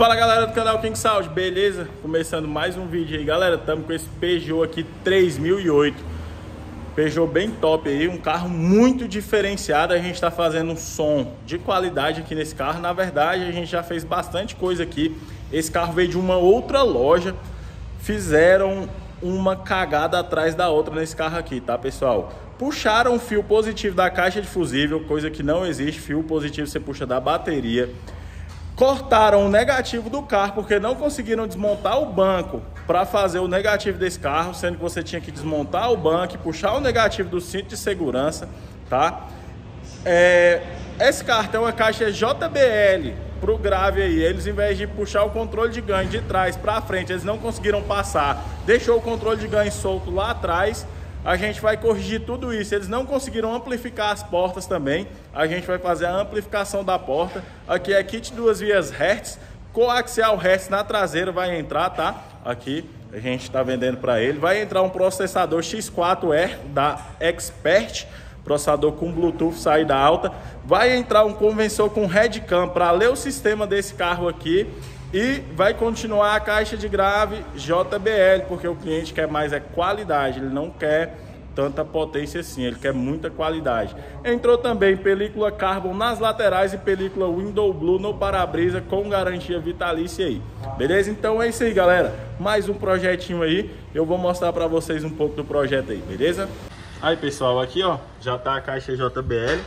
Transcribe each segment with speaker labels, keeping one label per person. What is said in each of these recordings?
Speaker 1: Fala galera do canal King Saúde, beleza? Começando mais um vídeo aí, galera. Estamos com esse Peugeot aqui 3008, Peugeot bem top aí, um carro muito diferenciado. A gente está fazendo um som de qualidade aqui nesse carro. Na verdade, a gente já fez bastante coisa aqui. Esse carro veio de uma outra loja, fizeram uma cagada atrás da outra nesse carro aqui, tá pessoal? Puxaram o fio positivo da caixa de fusível, coisa que não existe. Fio positivo você puxa da bateria. Cortaram o negativo do carro porque não conseguiram desmontar o banco para fazer o negativo desse carro, sendo que você tinha que desmontar o banco e puxar o negativo do cinto de segurança, tá? Esse carro tem uma caixa JBL pro grave aí. Eles, em vez de puxar o controle de ganho de trás para frente, eles não conseguiram passar, deixou o controle de ganho solto lá atrás. A gente vai corrigir tudo isso. Eles não conseguiram amplificar as portas também. A gente vai fazer a amplificação da porta. Aqui é kit 2 vias Hertz, coaxial Hertz na traseira vai entrar, tá? Aqui a gente está vendendo para ele. Vai entrar um processador X4R da Expert, processador com Bluetooth, saída alta. Vai entrar um conversor com Headcam para ler o sistema desse carro aqui. E vai continuar a caixa de grave JBL, porque o cliente quer mais qualidade, ele não quer tanta potência assim, ele quer muita qualidade. Entrou também película Carbon nas laterais e película Window Blue no para-brisa com garantia vitalícia aí. Beleza? Então é isso aí, galera. Mais um projetinho aí, eu vou mostrar para vocês um pouco do projeto aí, beleza? Aí pessoal, aqui ó, já tá a caixa JBL,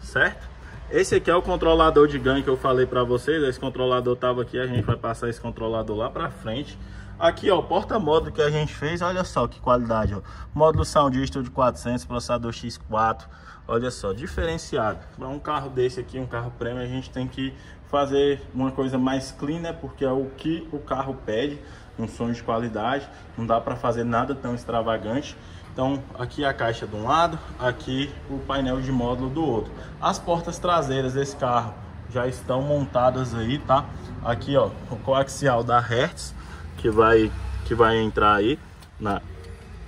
Speaker 1: certo? Esse aqui é o controlador de ganho que eu falei para vocês. Esse controlador tava aqui, a gente vai passar esse controlador lá para frente. Aqui ó, o porta-módulo que a gente fez, olha só que qualidade, ó. Módulo Sound System de 400, processador X4, olha só, diferenciado. Para um carro desse aqui, um carro premium, a gente tem que fazer uma coisa mais clean, né? Porque é o que o carro pede, um som de qualidade. Não dá para fazer nada tão extravagante. Então aqui a caixa de um lado, aqui o painel de módulo do outro. As portas traseiras desse carro já estão montadas aí, tá? Aqui ó, o coaxial da Hertz que vai entrar aí na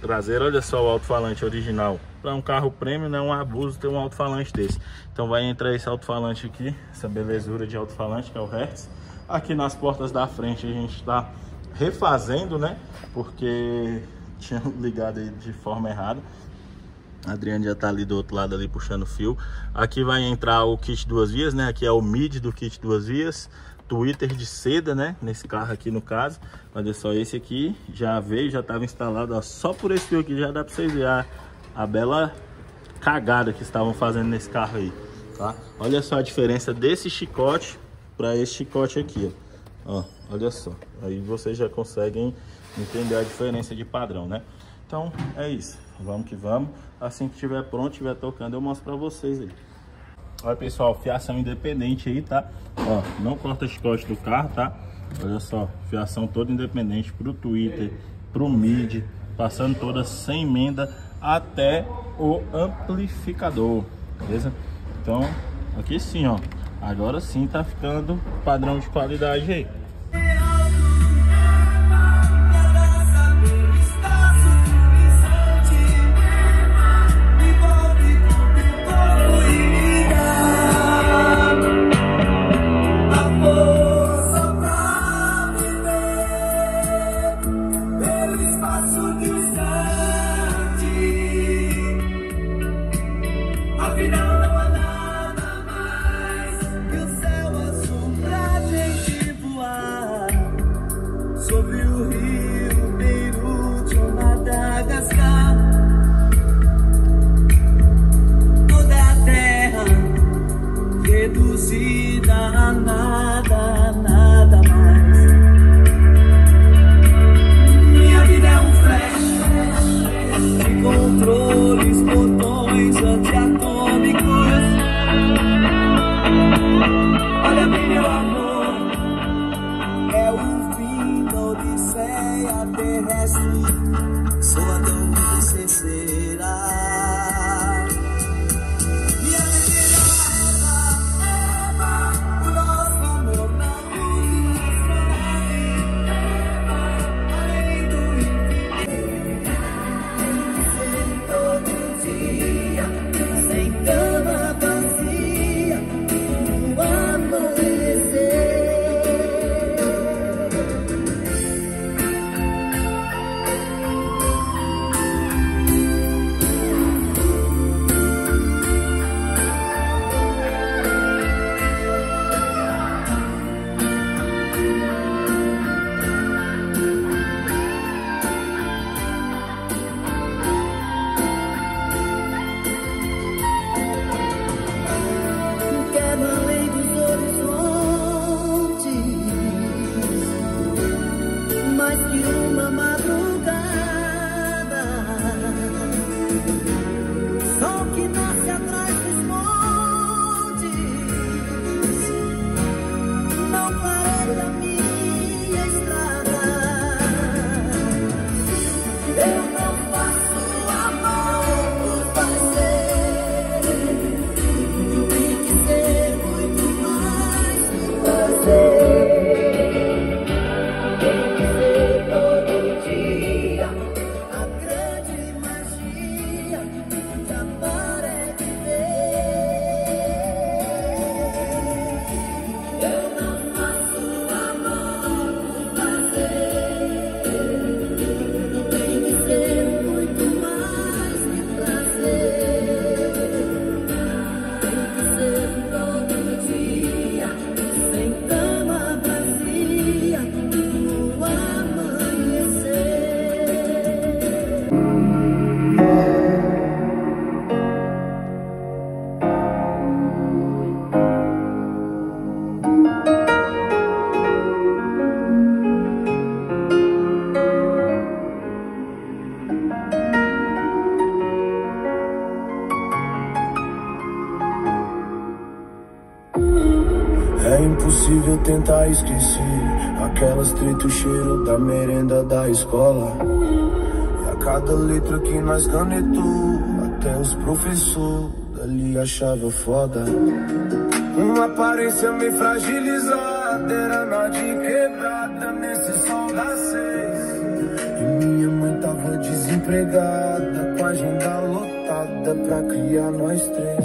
Speaker 1: traseira. Olha só o alto-falante original. Para um carro premium não é um abuso ter um alto-falante desse. Então vai entrar esse alto-falante aqui, essa belezura de alto-falante que é o Hertz. Aqui nas portas da frente a gente está refazendo, né? Porque tinha ligado aí de forma errada. A Adriane já tá ali do outro lado ali puxando fio. Aqui vai entrar o kit 2 vias, né? Aqui é o mid do kit 2 vias. Twitter de seda, né? Nesse carro aqui no caso. Olha só, esse aqui já veio, já estava instalado, ó. Só por esse fio aqui já dá para vocês verem a bela cagada que estavam fazendo nesse carro aí, tá? Olha só a diferença desse chicote para esse chicote aqui, ó. Olha só, aí vocês já conseguem entender a diferença de padrão, né? Então é isso, vamos que vamos. Assim que estiver pronto, estiver tocando, eu mostro pra vocês aí. Olha pessoal, fiação independente aí, tá? Ó, não corta chicote do carro, tá? Olha só, fiação toda independente pro Twitter, pro mid, passando toda sem emenda até o amplificador, beleza? Então aqui sim, ó, agora sim tá ficando padrão de qualidade aí.
Speaker 2: Sobre o rio Beirute ou Madagascar, toda a terra reduzida a nada, nada mais. Minha vida é um flash de controles, botões antiatômicos. Olha bem meu amor, é o fim da odisseia terrestre, sou Adão e você será. E a mentira leva o nosso amor na luz além do infinito. Sem todo dia, sem cama vazia, no amanhecer.
Speaker 3: tentar esquecer aquelas treta, o cheiro da merenda da escola. E a cada letra que nós canetou, até os professores dali achava foda. Uma aparência meio fragilizada, era nó de quebrada nesse sol das 6. E minha mãe tava desempregada, com a agenda lotada pra criar nós 3.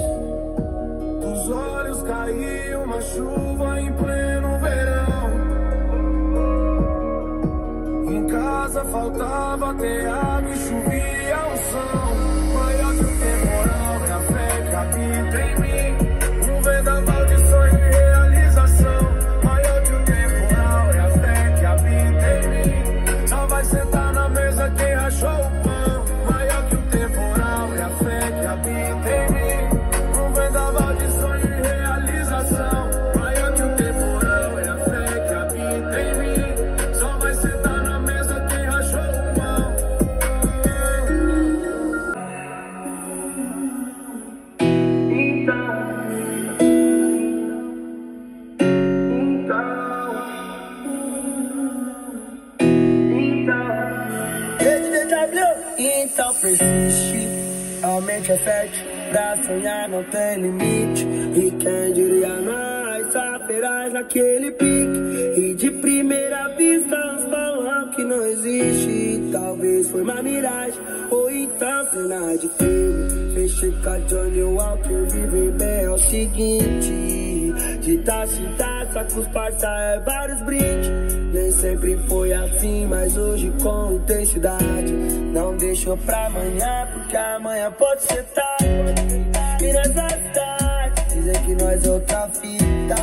Speaker 3: Dos olhos caiu uma chuva em pleno verão. Em casa faltava até água e chovia o som. Maior que o temporal é a fé que habita em mim. Um vendaval de sonho e realização. Maior que o temporal é a fé que habita em mim. Só vai sentar na mesa quem rachou o pão. Maior que o temporal é a fé que habita em mim. Um vendaval de sonho e realização. Maior que o temporal é a fé que habita em mim. Só vai sentar na mesa quem rachou o pão.
Speaker 4: Então persiste, a mente é fértil, pra sonhar não tem limite. E quem diria nós, saberás naquele pique. E de primeira vista uns falam que não existe. Talvez foi uma miragem, ou então cena de filme. Fechei com a Johnny Walker, viver bem é o seguinte. De taça em taça, com os parça é vários brindes. Nem sempre foi assim, mas hoje com intensidade. Não deixou pra amanhã, porque amanhã pode ser tarde. E nessa tarde, dizem que nós é outra fita.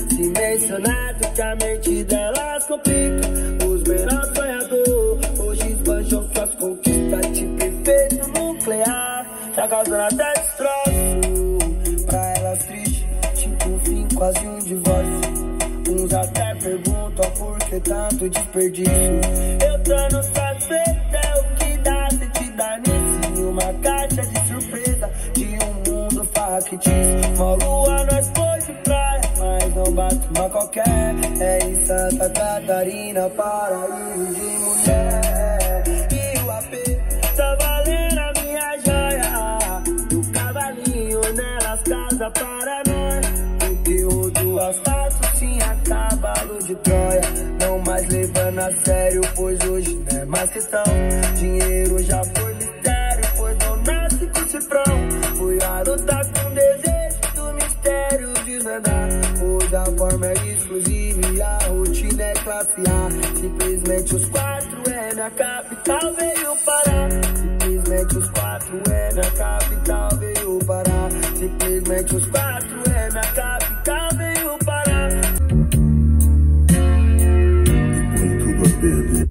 Speaker 4: Se mencionado que a mente delas complica. Os menores sonhadores, hoje esbanjam suas conquistas. Tipo efeito nuclear, tá causando até destroço. Pra elas triste, tipo um fim, quase um divórcio. Uns até perguntam por que tanto desperdício. Eu tô no satisfeito, é o que dá se te dar nisso. Em uma caixa de surpresa de um mundo factício. Uma lua nós foi de praia, mas não bate uma qualquer. É em Santa Catarina, paraíso de mulher. E o AP tá valendo a minha joia. E o cavalinho nelas casa para nós. Do asfalto tinha cavalo de Troia. Não mais levando a sério, pois hoje não é mais questão. Dinheiro já foi mistério, pois não nasce com cifrão. Fui adotar com desejo do mistério desvendar. Pois a forma é exclusiva e a rotina é classe A. Simplesmente os 4 é minha capital, veio parar. Simplesmente os 4 é minha capital, veio parar. Simplesmente os 4 é minha capital, veio parar.
Speaker 3: Põe tudo a perder.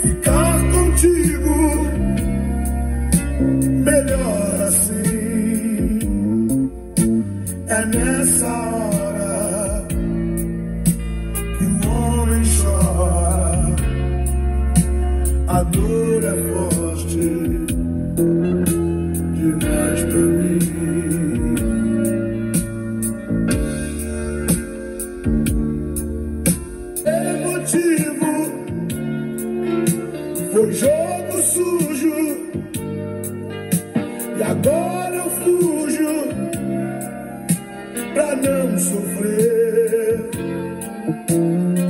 Speaker 3: Ficar contigo, melhor assim. É nessa hora que o homem chora. A dor é forte demais pra mim. Foi jogo sujo e agora eu fujo pra não sofrer.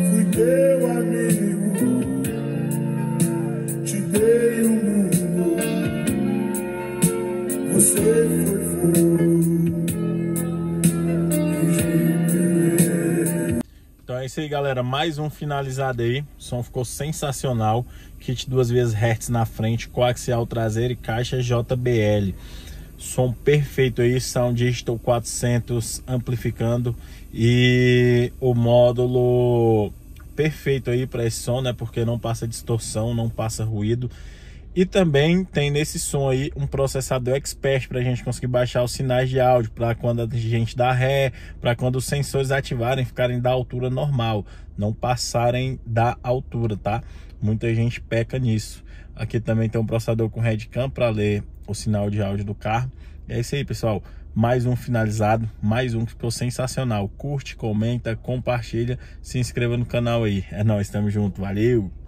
Speaker 3: Fui teu amigo, te dei o mundo, você foi fogo.
Speaker 1: Então é isso aí, galera, mais um finalizado aí. O som ficou sensacional. Kit 2 vezes Hz na frente, coaxial traseiro e caixa JBL. Som perfeito aí, Sound Digital 400 amplificando. E o módulo perfeito aí para esse som, né? Porque não passa distorção, não passa ruído. E também tem nesse som aí um processador expert para a gente conseguir baixar os sinais de áudio, para quando a gente dá ré, para quando os sensores ativarem, ficarem da altura normal, não passarem da altura, tá? Muita gente peca nisso. Aqui também tem um processador com headcam para ler o sinal de áudio do carro. É isso aí, pessoal. mais um finalizado, mais um que ficou sensacional. Curte, comenta, compartilha, se inscreva no canal aí. É nóis, tamo junto, valeu!